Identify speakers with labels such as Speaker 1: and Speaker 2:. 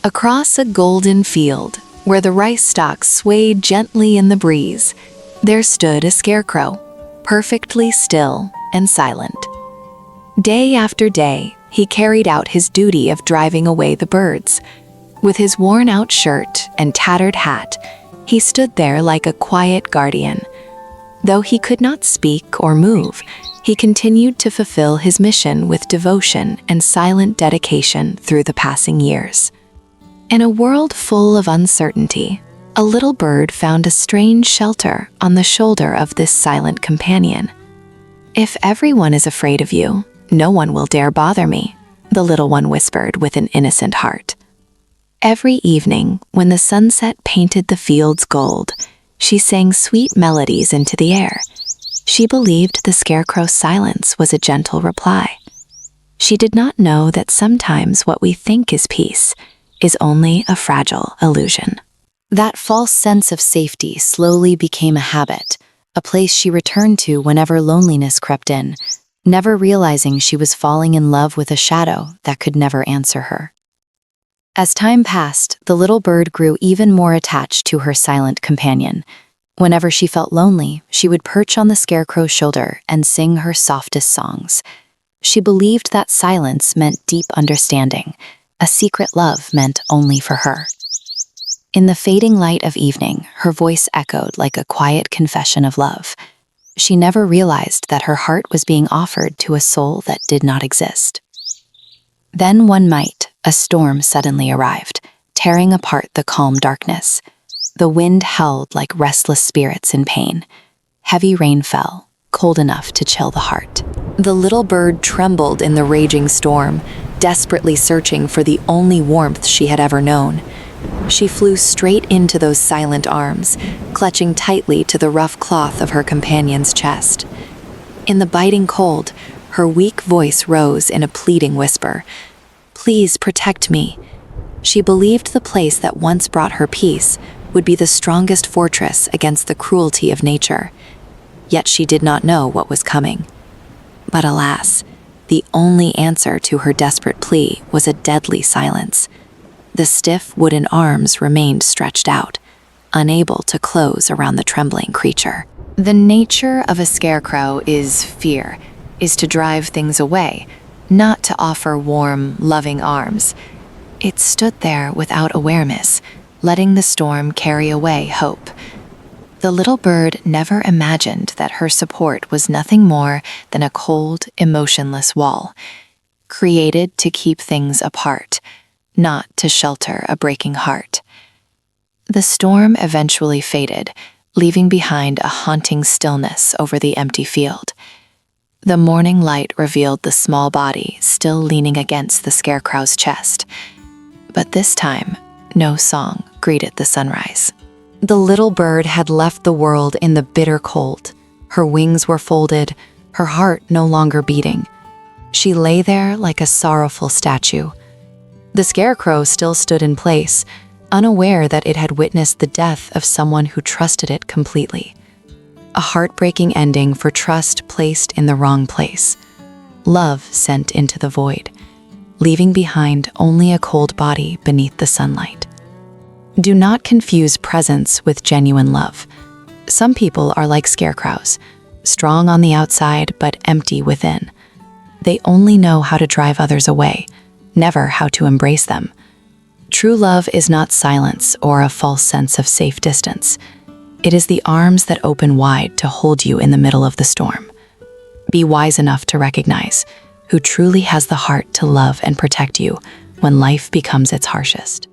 Speaker 1: Across a golden field, where the rice stalks swayed gently in the breeze, there stood a scarecrow, perfectly still and silent. Day after day, he carried out his duty of driving away the birds. With his worn-out shirt and tattered hat, he stood there like a quiet guardian. Though he could not speak or move, he continued to fulfill his mission with devotion and silent dedication through the passing years. In a world full of uncertainty, a little bird found a strange shelter on the shoulder of this silent companion. "If everyone is afraid of you, no one will dare bother me," the little one whispered with an innocent heart. Every evening, when the sunset painted the fields gold, she sang sweet melodies into the air. She believed the scarecrow's silence was a gentle reply. She did not know that sometimes what we think is peace is only a fragile illusion. That false sense of safety slowly became a habit, a place she returned to whenever loneliness crept in, never realizing she was falling in love with a shadow that could never answer her. As time passed, the little bird grew even more attached to her silent companion. Whenever she felt lonely, she would perch on the scarecrow's shoulder and sing her softest songs. She believed that silence meant deep understanding, a secret love meant only for her. In the fading light of evening, her voice echoed like a quiet confession of love. She never realized that her heart was being offered to a soul that did not exist. Then one night, a storm suddenly arrived, tearing apart the calm darkness. The wind howled like restless spirits in pain. Heavy rain fell, cold enough to chill the heart. The little bird trembled in the raging storm, desperately searching for the only warmth she had ever known. She flew straight into those silent arms, clutching tightly to the rough cloth of her companion's chest. In the biting cold, her weak voice rose in a pleading whisper. "Please protect me." She believed the place that once brought her peace would be the strongest fortress against the cruelty of nature. Yet she did not know what was coming. But alas, the only answer to her desperate plea was a deadly silence. The stiff wooden arms remained stretched out, unable to close around the trembling creature. The nature of a scarecrow is fear, is to drive things away, not to offer warm, loving arms. It stood there without awareness, letting the storm carry away hope. The little bird never imagined that her support was nothing more than a cold, emotionless wall, created to keep things apart, not to shelter a breaking heart. The storm eventually faded, leaving behind a haunting stillness over the empty field. The morning light revealed the small body still leaning against the scarecrow's chest. But this time, no song greeted the sunrise. The little bird had left the world in the bitter cold. Her wings were folded, her heart no longer beating. She lay there like a sorrowful statue. The scarecrow still stood in place, unaware that it had witnessed the death of someone who trusted it completely. A heartbreaking ending for trust placed in the wrong place. Love sent into the void, leaving behind only a cold body beneath the sunlight. Do not confuse presence with genuine love. Some people are like scarecrows, strong on the outside but empty within. They only know how to drive others away, never how to embrace them. True love is not silence or a false sense of safe distance. It is the arms that open wide to hold you in the middle of the storm. Be wise enough to recognize who truly has the heart to love and protect you when life becomes its harshest.